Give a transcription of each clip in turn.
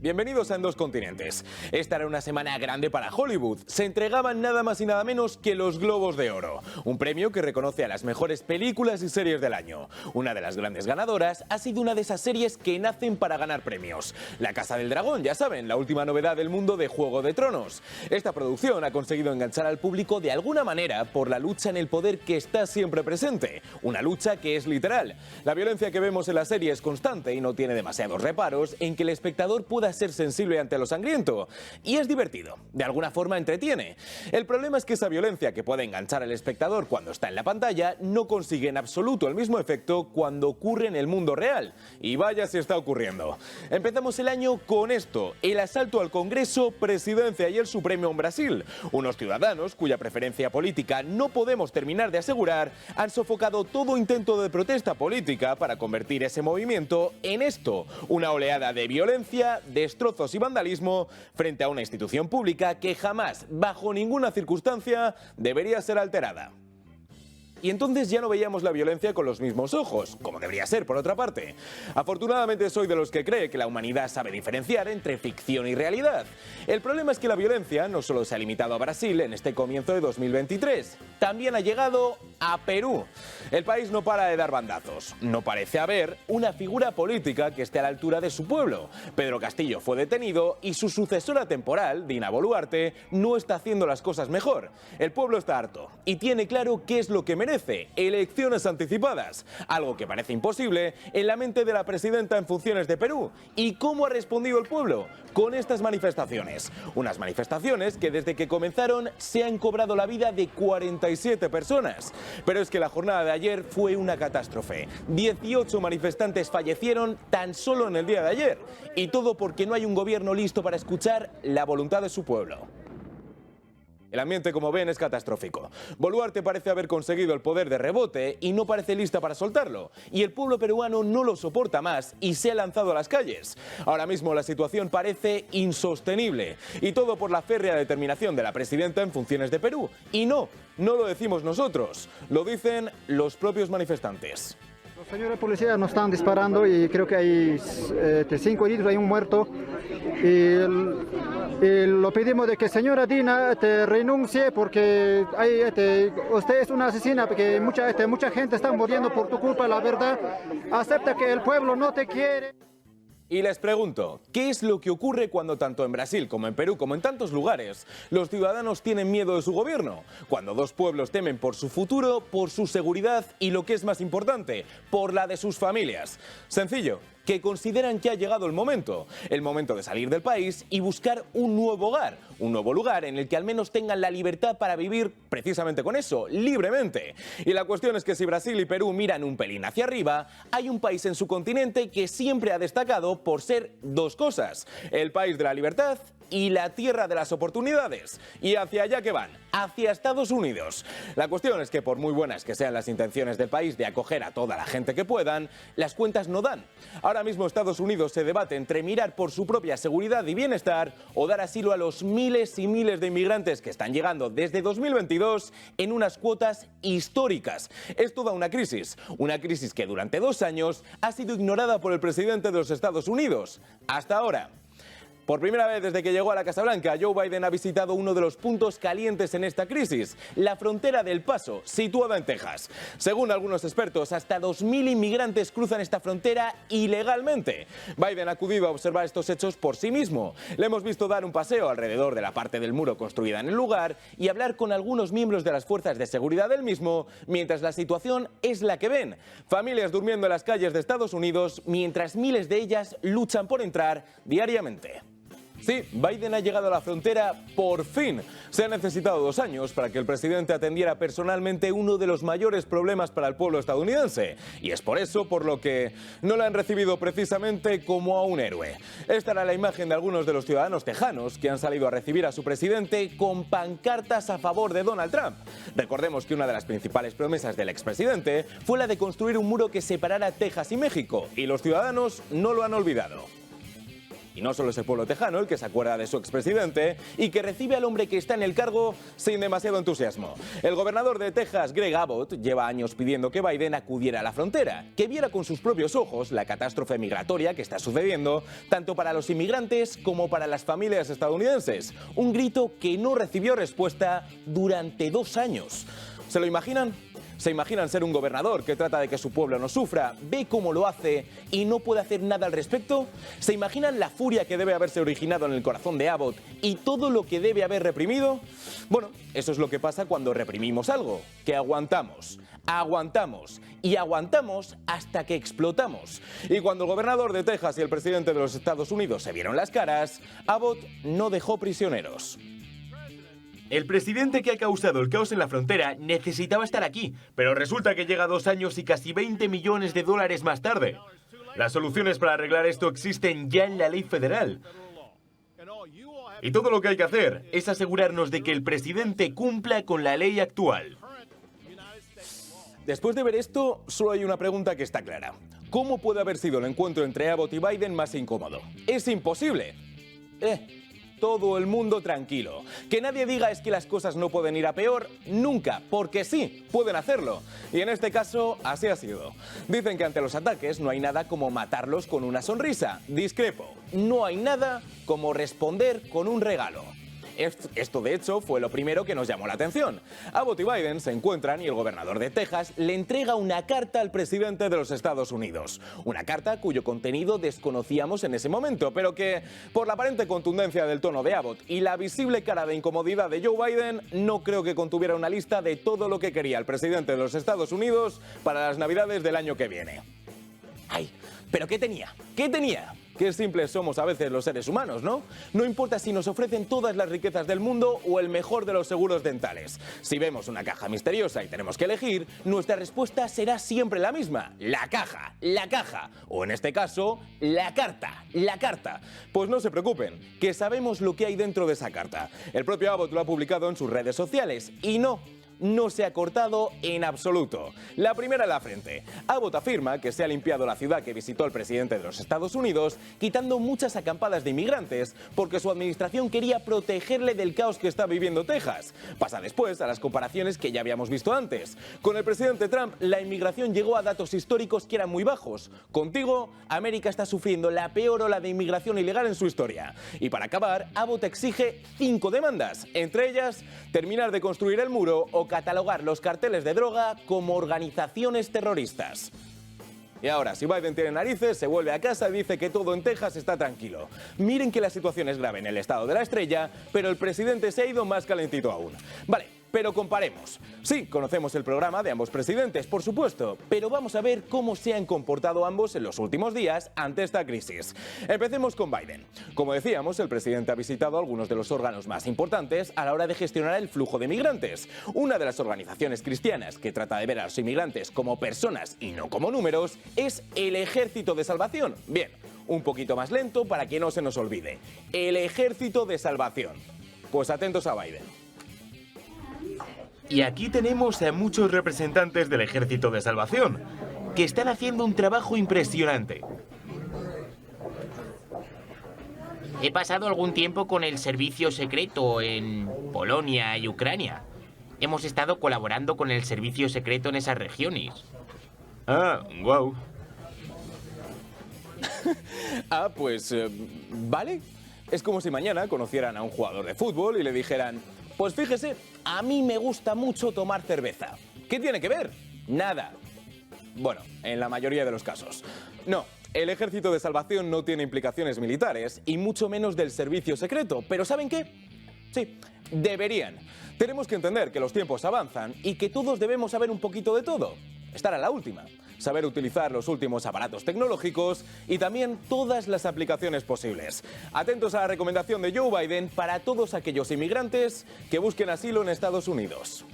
Bienvenidos a En Dos Continentes. Esta era una semana grande para Hollywood. Se entregaban nada más y nada menos que los Globos de Oro, un premio que reconoce a las mejores películas y series del año. Una de las grandes ganadoras ha sido una de esas series que nacen para ganar premios. La Casa del Dragón, ya saben, la última novedad del mundo de Juego de Tronos. Esta producción ha conseguido enganchar al público de alguna manera por la lucha en el poder que está siempre presente. Una lucha que es literal. La violencia que vemos en la serie es constante y no tiene demasiados reparos en que el espectador pueda ser sensible ante lo sangriento. Y es divertido, de alguna forma entretiene. El problema es que esa violencia que puede enganchar al espectador cuando está en la pantalla no consigue en absoluto el mismo efecto cuando ocurre en el mundo real. Y vaya si está ocurriendo. Empezamos el año con esto: el asalto al Congreso, presidencia y el Supremo en Brasil. Unos ciudadanos cuya preferencia política no podemos terminar de asegurar han sofocado todo intento de protesta política para convertir ese movimiento en esto: una oleada de violencia, destrozos y vandalismo frente a una institución pública que jamás, bajo ninguna circunstancia, debería ser alterada. Y entonces ya no veíamos la violencia con los mismos ojos, como debería ser por otra parte. Afortunadamente soy de los que cree que la humanidad sabe diferenciar entre ficción y realidad. El problema es que la violencia no solo se ha limitado a Brasil en este comienzo de 2023, también ha llegado a Perú. El país no para de dar bandazos. No parece haber una figura política que esté a la altura de su pueblo. Pedro Castillo fue detenido y su sucesora temporal, Dina Boluarte, no está haciendo las cosas mejor. El pueblo está harto y tiene claro qué es lo que merece: elecciones anticipadas, algo que parece imposible en la mente de la presidenta en funciones de Perú. ¿Y cómo ha respondido el pueblo? Con estas manifestaciones. Unas manifestaciones que desde que comenzaron se han cobrado la vida de 47 personas. Pero es que la jornada de ayer fue una catástrofe. 18 manifestantes fallecieron tan solo en el día de ayer. Y todo porque no hay un gobierno listo para escuchar la voluntad de su pueblo. El ambiente, como ven, es catastrófico. Boluarte parece haber conseguido el poder de rebote y no parece lista para soltarlo. Y el pueblo peruano no lo soporta más y se ha lanzado a las calles. Ahora mismo la situación parece insostenible. Y todo por la férrea determinación de la presidenta en funciones de Perú. Y no lo decimos nosotros, lo dicen los propios manifestantes. Los señores policías nos están disparando y creo que hay 5 heridos, hay un muerto. Y lo pedimos de que señora Dina renuncie porque usted es una asesina, porque mucha gente está muriendo por tu culpa, la verdad. Acepta que el pueblo no te quiere. Y les pregunto, ¿qué es lo que ocurre cuando tanto en Brasil como en Perú, como en tantos lugares, los ciudadanos tienen miedo de su gobierno? Cuando dos pueblos temen por su futuro, por su seguridad y, lo que es más importante, por la de sus familias. Sencillo, que consideran que ha llegado el momento de salir del país y buscar un nuevo hogar, un nuevo lugar en el que al menos tengan la libertad para vivir precisamente con eso, libremente. Y la cuestión es que si Brasil y Perú miran un pelín hacia arriba, hay un país en su continente que siempre ha destacado por ser dos cosas: el país de la libertad y la tierra de las oportunidades. Y hacia allá que van, hacia Estados Unidos. La cuestión es que por muy buenas que sean las intenciones del país de acoger a toda la gente que puedan, las cuentas no dan. Ahora mismo Estados Unidos se debate entre mirar por su propia seguridad y bienestar o dar asilo a los miles y miles de inmigrantes que están llegando desde 2022 en unas cuotas históricas. Es toda una crisis que durante 2 años ha sido ignorada por el presidente de los Estados Unidos. Hasta ahora. Por primera vez desde que llegó a la Casa Blanca, Joe Biden ha visitado uno de los puntos calientes en esta crisis: la frontera del Paso, situada en Texas. Según algunos expertos, hasta 2.000 inmigrantes cruzan esta frontera ilegalmente. Biden ha acudido a observar estos hechos por sí mismo. Le hemos visto dar un paseo alrededor de la parte del muro construida en el lugar y hablar con algunos miembros de las fuerzas de seguridad del mismo, mientras la situación es la que ven: familias durmiendo en las calles de Estados Unidos mientras miles de ellas luchan por entrar diariamente. Sí, Biden ha llegado a la frontera por fin. Se han necesitado 2 años para que el presidente atendiera personalmente uno de los mayores problemas para el pueblo estadounidense. Y es por eso por lo que no le han recibido precisamente como a un héroe. Esta era la imagen de algunos de los ciudadanos tejanos que han salido a recibir a su presidente con pancartas a favor de Donald Trump. Recordemos que una de las principales promesas del expresidente fue la de construir un muro que separara Texas y México, y los ciudadanos no lo han olvidado. Y no solo es el pueblo tejano el que se acuerda de su expresidente y que recibe al hombre que está en el cargo sin demasiado entusiasmo. El gobernador de Texas, Greg Abbott, lleva años pidiendo que Biden acudiera a la frontera, que viera con sus propios ojos la catástrofe migratoria que está sucediendo, tanto para los inmigrantes como para las familias estadounidenses. Un grito que no recibió respuesta durante 2 años. ¿Se lo imaginan? ¿Se imaginan ser un gobernador que trata de que su pueblo no sufra, ve cómo lo hace y no puede hacer nada al respecto? ¿Se imaginan la furia que debe haberse originado en el corazón de Abbott y todo lo que debe haber reprimido? Bueno, eso es lo que pasa cuando reprimimos algo, que aguantamos, aguantamos y aguantamos hasta que explotamos. Y cuando el gobernador de Texas y el presidente de los Estados Unidos se vieron las caras, Abbott no dejó prisioneros. El presidente que ha causado el caos en la frontera necesitaba estar aquí, pero resulta que llega 2 años y casi 20 millones de dólares más tarde. Las soluciones para arreglar esto existen ya en la ley federal. Y todo lo que hay que hacer es asegurarnos de que el presidente cumpla con la ley actual. Después de ver esto, solo hay una pregunta que está clara. ¿Cómo puede haber sido el encuentro entre Abbott y Biden más incómodo? ¡Es imposible! Todo el mundo tranquilo. Que nadie diga es que las cosas no pueden ir a peor, nunca, porque sí, pueden hacerlo. Y en este caso, así ha sido. Dicen que ante los ataques no hay nada como matarlos con una sonrisa. Discrepo. No hay nada como responder con un regalo. Esto, de hecho, fue lo primero que nos llamó la atención. Abbott y Biden se encuentran y el gobernador de Texas le entrega una carta al presidente de los Estados Unidos. Una carta cuyo contenido desconocíamos en ese momento, pero que, por la aparente contundencia del tono de Abbott y la visible cara de incomodidad de Joe Biden, no creo que contuviera una lista de todo lo que quería el presidente de los Estados Unidos para las Navidades del año que viene. ¡Ay! ¿Pero qué tenía? ¿Qué tenía? Qué simples somos a veces los seres humanos, ¿no? No importa si nos ofrecen todas las riquezas del mundo o el mejor de los seguros dentales. Si vemos una caja misteriosa y tenemos que elegir, nuestra respuesta será siempre la misma. La caja, la caja. O en este caso, la carta, la carta. Pues no se preocupen, que sabemos lo que hay dentro de esa carta. El propio Abbott lo ha publicado en sus redes sociales y no se ha cortado en absoluto. La primera en la frente. Abbott afirma que se ha limpiado la ciudad que visitó el presidente de los Estados Unidos, quitando muchas acampadas de inmigrantes, porque su administración quería protegerle del caos que está viviendo Texas. Pasa después a las comparaciones que ya habíamos visto antes. Con el presidente Trump, la inmigración llegó a datos históricos que eran muy bajos. Contigo, América está sufriendo la peor ola de inmigración ilegal en su historia. Y para acabar, Abbott exige 5 demandas, entre ellas, terminar de construir el muro o catalogar los carteles de droga como organizaciones terroristas. Y ahora, si Biden tiene narices, se vuelve a casa y dice que todo en Texas está tranquilo. Miren que la situación es grave en el estado de la Estrella, pero el presidente se ha ido más calentito aún. Vale, pero comparemos. Sí, conocemos el programa de ambos presidentes, por supuesto, pero vamos a ver cómo se han comportado ambos en los últimos días ante esta crisis. Empecemos con Biden. Como decíamos, el presidente ha visitado algunos de los órganos más importantes a la hora de gestionar el flujo de migrantes. Una de las organizaciones cristianas que trata de ver a los inmigrantes como personas y no como números es el Ejército de Salvación. Bien, un poquito más lento para que no se nos olvide. El Ejército de Salvación. Pues atentos a Biden. Y aquí tenemos a muchos representantes del Ejército de Salvación, que están haciendo un trabajo impresionante. He pasado algún tiempo con el servicio secreto en Polonia y Ucrania. Hemos estado colaborando con el servicio secreto en esas regiones. Ah, wow. Pues, vale. Es como si mañana conocieran a un jugador de fútbol y le dijeran: pues fíjese, a mí me gusta mucho tomar cerveza. ¿Qué tiene que ver? Nada. Bueno, en la mayoría de los casos. No, el Ejército de Salvación no tiene implicaciones militares y mucho menos del servicio secreto. ¿Pero saben qué? Sí, deberían. Tenemos que entender que los tiempos avanzan y que todos debemos saber un poquito de todo. Estar a la última. Saber utilizar los últimos aparatos tecnológicos y también todas las aplicaciones posibles. Atentos a la recomendación de Joe Biden para todos aquellos inmigrantes que busquen asilo en Estados Unidos.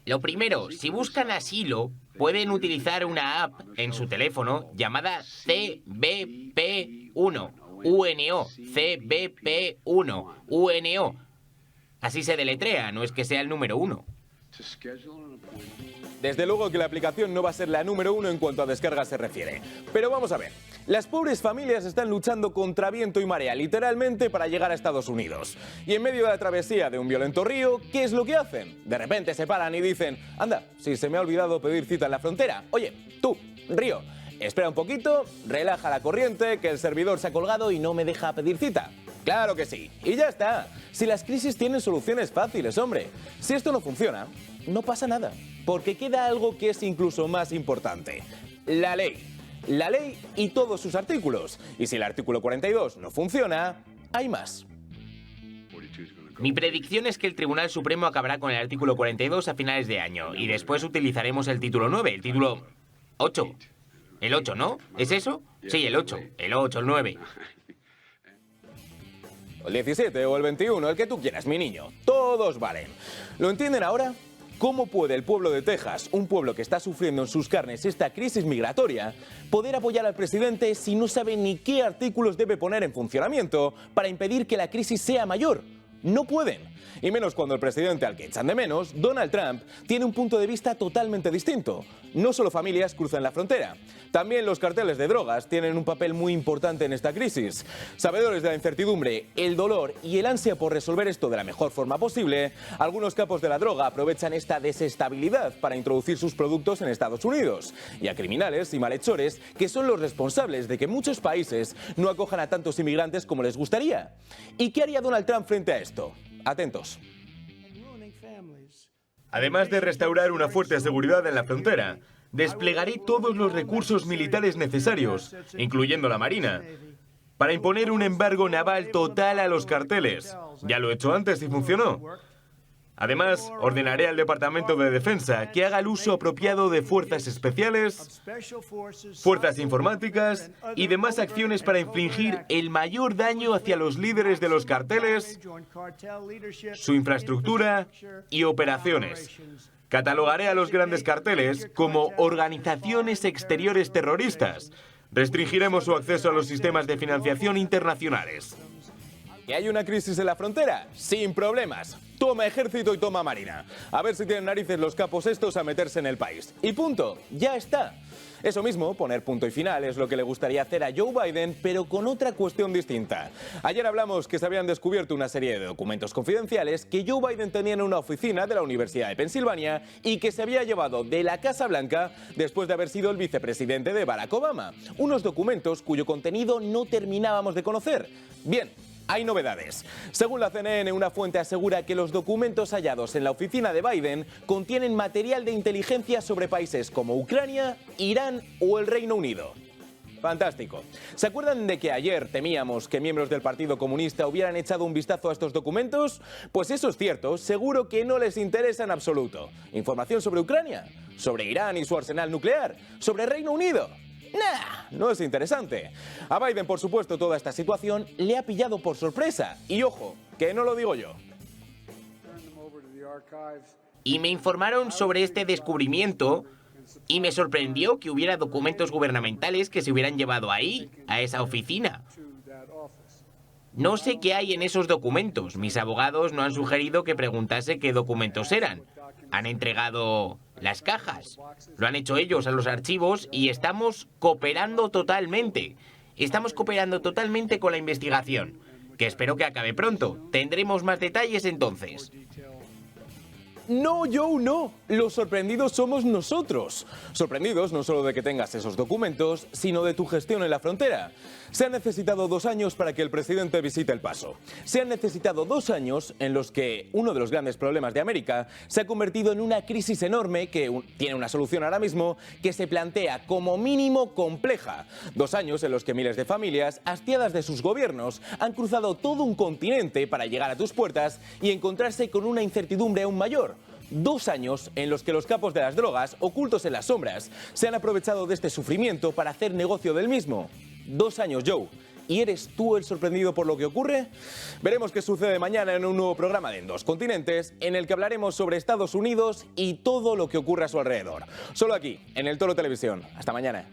Lo primero, si buscan asilo, pueden utilizar una app en su teléfono llamada CBP1, UNO, CBP1, UNO. Así se deletrea, no es que sea el número 1. desde luego que la aplicación no va a ser la número 1 en cuanto a descargas se refiere. Pero vamos a ver, las pobres familias están luchando contra viento y marea, literalmente, para llegar a Estados Unidos. Y en medio de la travesía de un violento río, ¿qué es lo que hacen? De repente se paran y dicen, anda, si se me ha olvidado pedir cita en la frontera. Oye, tú, río, espera un poquito, relaja la corriente, que el servidor se ha colgado y no me deja pedir cita. Claro que sí, y ya está. Si las crisis tienen soluciones fáciles, hombre. Si esto no funciona, no pasa nada, porque queda algo que es incluso más importante: la ley. La ley y todos sus artículos. Y si el artículo 42 no funciona, hay más. Mi predicción es que el Tribunal Supremo acabará con el artículo 42 a finales de año y después utilizaremos el título 9, el título 8. El 8, ¿no? ¿Es eso? Sí, el 8. El 8, el 9. El 17 o el 21, el que tú quieras, mi niño. Todos valen. ¿Lo entienden ahora? ¿Cómo puede el pueblo de Texas, un pueblo que está sufriendo en sus carnes esta crisis migratoria, poder apoyar al presidente si no sabe ni qué artículos debe poner en funcionamiento para impedir que la crisis sea mayor? No pueden. Y menos cuando el presidente al que echan de menos, Donald Trump, tiene un punto de vista totalmente distinto. No solo familias cruzan la frontera, también los carteles de drogas tienen un papel muy importante en esta crisis. Sabedores de la incertidumbre, el dolor y el ansia por resolver esto de la mejor forma posible, algunos capos de la droga aprovechan esta desestabilidad para introducir sus productos en Estados Unidos. Y a criminales y malhechores que son los responsables de que muchos países no acojan a tantos inmigrantes como les gustaría. ¿Y qué haría Donald Trump frente a esto? Atentos. Además de restaurar una fuerte seguridad en la frontera, desplegaré todos los recursos militares necesarios, incluyendo la Marina, para imponer un embargo naval total a los carteles. Ya lo he hecho antes y funcionó. Además, ordenaré al Departamento de Defensa que haga el uso apropiado de fuerzas especiales, fuerzas informáticas y demás acciones para infligir el mayor daño hacia los líderes de los carteles, su infraestructura y operaciones. Catalogaré a los grandes carteles como organizaciones exteriores terroristas. Restringiremos su acceso a los sistemas de financiación internacionales. ¿Que hay una crisis en la frontera? Sin problemas. Toma ejército y toma marina. A ver si tienen narices los capos estos a meterse en el país. Y punto, ya está. Eso mismo, poner punto y final, es lo que le gustaría hacer a Joe Biden, pero con otra cuestión distinta. Ayer hablamos que se habían descubierto una serie de documentos confidenciales que Joe Biden tenía en una oficina de la Universidad de Pensilvania y que se había llevado de la Casa Blanca después de haber sido el vicepresidente de Barack Obama. Unos documentos cuyo contenido no terminábamos de conocer. Bien. Hay novedades. Según la CNN, una fuente asegura que los documentos hallados en la oficina de Biden contienen material de inteligencia sobre países como Ucrania, Irán o el Reino Unido. Fantástico. ¿Se acuerdan de que ayer temíamos que miembros del Partido Comunista hubieran echado un vistazo a estos documentos? Pues eso es cierto, seguro que no les interesa en absoluto. ¿Información sobre Ucrania? ¿Sobre Irán y su arsenal nuclear? ¿Sobre Reino Unido? Nah, no es interesante. A Biden, por supuesto, toda esta situación le ha pillado por sorpresa. Y ojo, que no lo digo yo. Y me informaron sobre este descubrimiento y me sorprendió que hubiera documentos gubernamentales que se hubieran llevado ahí, a esa oficina. No sé qué hay en esos documentos. Mis abogados no han sugerido que preguntase qué documentos eran. Han entregado las cajas. Lo han hecho ellos a los archivos y estamos cooperando totalmente. Estamos cooperando totalmente con la investigación, que espero que acabe pronto. Tendremos más detalles entonces. No, Joe, no. Los sorprendidos somos nosotros. Sorprendidos no solo de que tengas esos documentos, sino de tu gestión en la frontera. Se han necesitado 2 años para que el presidente visite El Paso. Se han necesitado 2 años en los que uno de los grandes problemas de América se ha convertido en una crisis enorme que tiene una solución ahora mismo que se plantea como mínimo compleja. 2 años en los que miles de familias, hastiadas de sus gobiernos, han cruzado todo un continente para llegar a tus puertas y encontrarse con una incertidumbre aún mayor. 2 años en los que los capos de las drogas, ocultos en las sombras, se han aprovechado de este sufrimiento para hacer negocio del mismo. 2 años, Joe. ¿Y eres tú el sorprendido por lo que ocurre? Veremos qué sucede mañana en un nuevo programa de En Dos Continentes, en el que hablaremos sobre Estados Unidos y todo lo que ocurre a su alrededor. Solo aquí, en El Toro Televisión. Hasta mañana.